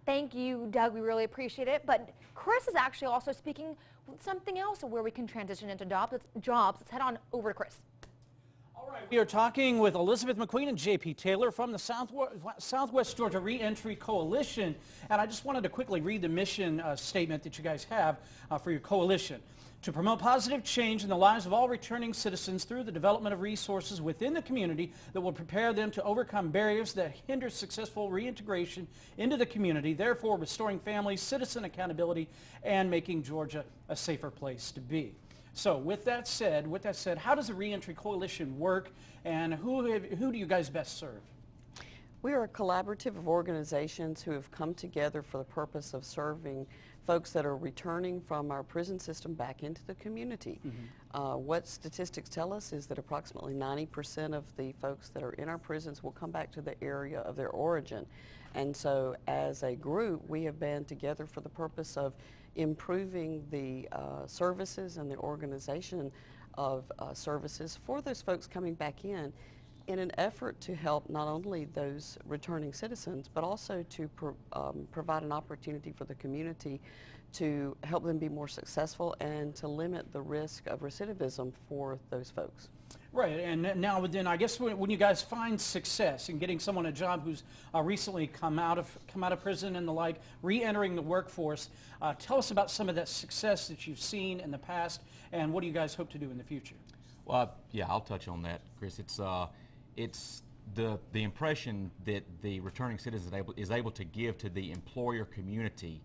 Thank you, Doug. We really appreciate it. But Chris is actually also speaking with something else where we can transition into jobs. Let's head on over to Chris. All right, we are talking with Elizabeth McQueen and J.P. Taylor from the Southwest Georgia Reentry Coalition. And I just wanted to quickly read the mission statement that you guys have for your coalition. To promote positive change in the lives of all returning citizens through the development of resources within the community that will prepare them to overcome barriers that hinder successful reintegration into the community, therefore restoring families, citizen accountability, and making Georgia a safer place to be. So with that said, how does the Reentry Coalition work, and who do you guys best serve? We are a collaborative of organizations who have come together for the purpose of serving folks that are returning from our prison system back into the community. What statistics tell us is that approximately 90% of the folks that are in our prisons will come back to the area of their origin. And so as a group, we have been together for the purpose of improving the services and the organization of services for those folks coming back in an effort to help not only those returning citizens, but also to provide an opportunity for the community to help them be more successful and to limit the risk of recidivism for those folks. Right, and now then I guess when you guys find success in getting someone a job who's recently come out of prison and the like, re-entering the workforce, tell us about some of that success that you've seen in the past, and what do you guys hope to do in the future? Well, yeah, I'll touch on that, Chris. It's the impression that the returning citizen is able to give to the employer community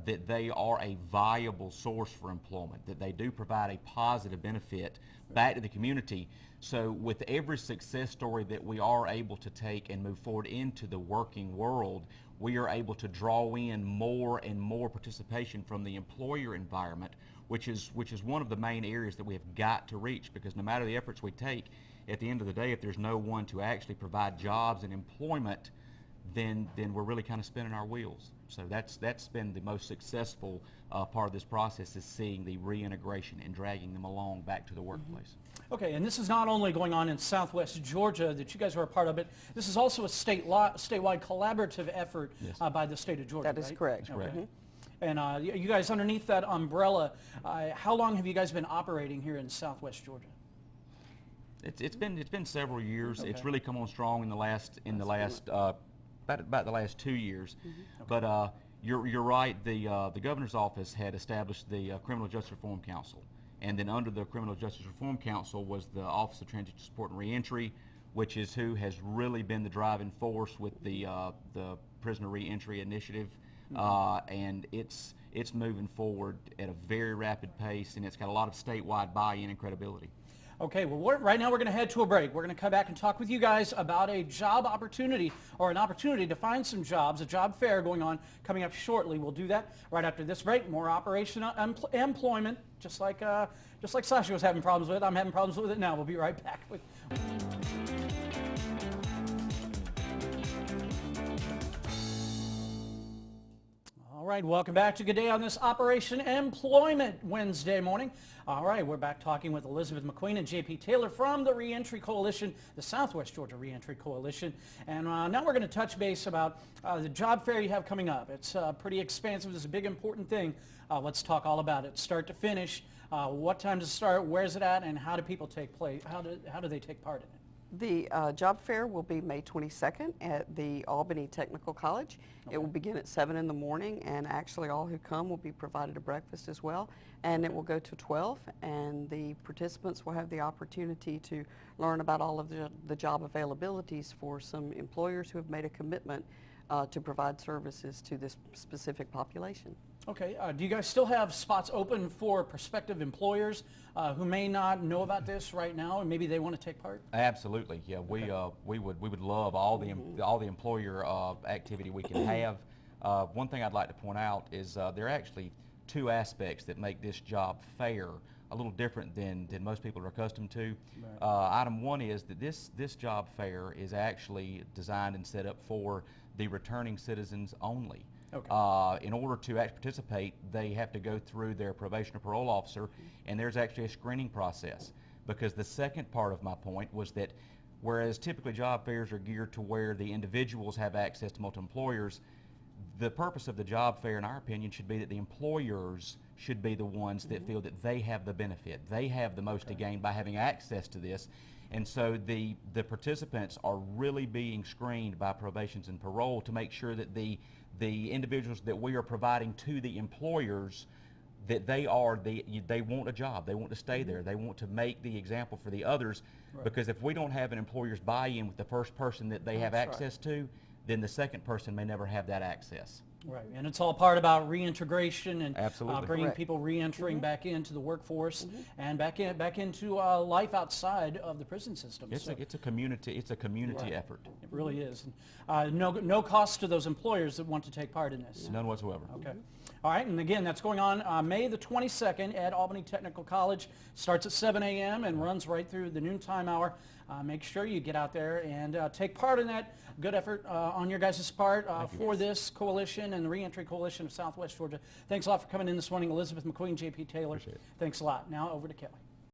that they are a viable source for employment, that they do provide a positive benefit back to the community. So with every success story that we are able to take and move forward into the working world, we are able to draw in more and more participation from the employer environment, which is one of the main areas that we have got to reach, because no matter the efforts we take, at the end of the day, if there's no one to actually provide jobs and employment, then we're really kind of spinning our wheels. So that's been the most successful part of this process, is seeing the reintegration and dragging them along back to the workplace. Okay, and this is not only going on in Southwest Georgia that you guys are a part of it. This is also a statewide collaborative effort by the state of Georgia. That is correct. Okay. And you guys, underneath that umbrella, how long have you guys been operating here in Southwest Georgia? It's been several years. Okay. It's really come on strong in the last about the last 2 years. But you're right. The governor's office had established the Criminal Justice Reform Council, and then under the Criminal Justice Reform Council was the Office of Transition Support and Reentry, which is who has really been the driving force with the Prisoner Reentry Initiative, and it's moving forward at a very rapid pace, and it's got a lot of statewide buy-in and credibility. Okay, well, right now we're going to head to a break. We're going to come back and talk with you guys about a job opportunity, or an opportunity to find some jobs, a job fair going on coming up shortly. We'll do that right after this break. More Operation Employment, just like Sasha was having problems with. I'm having problems with it now. We'll be right back with. All right, welcome back to Good Day on this Operation Employment Wednesday morning. All right, we're back talking with Elizabeth McQueen and J.P. Taylor from the Reentry Coalition, the Southwest Georgia Reentry Coalition. And now we're going to touch base about the job fair you have coming up. It's pretty expansive. It's a big, important thing. Let's talk all about it, start to finish. What time does it start? Where's it at? And how do people take place? How do they take part in it? The job fair will be May 22nd at the Albany Technical College. Okay. It will begin at 7 in the morning, and actually all who come will be provided a breakfast as well. And it will go to 12, and the participants will have the opportunity to learn about all of the job availabilities for some employers who have made a commitment to provide services to this specific population. Okay, do you guys still have spots open for prospective employers who may not know about this right now, and maybe they want to take part? Absolutely, yeah. Okay. We would love all the employer activity we can have. One thing I'd like to point out is there are actually two aspects that make this job fair a little different than most people are accustomed to. Right. Item one is that this job fair is actually designed and set up for the returning citizens only. Okay. In order to actually participate, they have to go through their probation or parole officer, and there's actually a screening process. Because the second part of my point was that whereas typically job fairs are geared to where the individuals have access to multiple employers, the purpose of the job fair, in our opinion, should be that the employers should be the ones that feel that they have the benefit. They have the most to gain by having access to this. And so the participants are really being screened by probations and parole to make sure that the individuals that we are providing to the employers, that they want a job, they want to stay there, they want to make the example for the others. Because if we don't have an employer's buy-in with the first person that they have access to, then the second person may never have that access. Right, and it's all part about reintegration and Absolutely. bringing Correct. people reentering back into the workforce and back into life outside of the prison system. It's a community effort. It really is. And, no cost to those employers that want to take part in this. None whatsoever. Okay. All right, and again, that's going on May the 22nd at Albany Technical College. Starts at 7 a.m. and runs right through the noontime hour. Make sure you get out there and take part in that. Good effort on your guys' part for this coalition and the Reentry Coalition of Southwest Georgia. Thanks a lot for coming in this morning, Elizabeth McQueen, J.P. Taylor. Appreciate it. Thanks a lot. Now over to Kelly.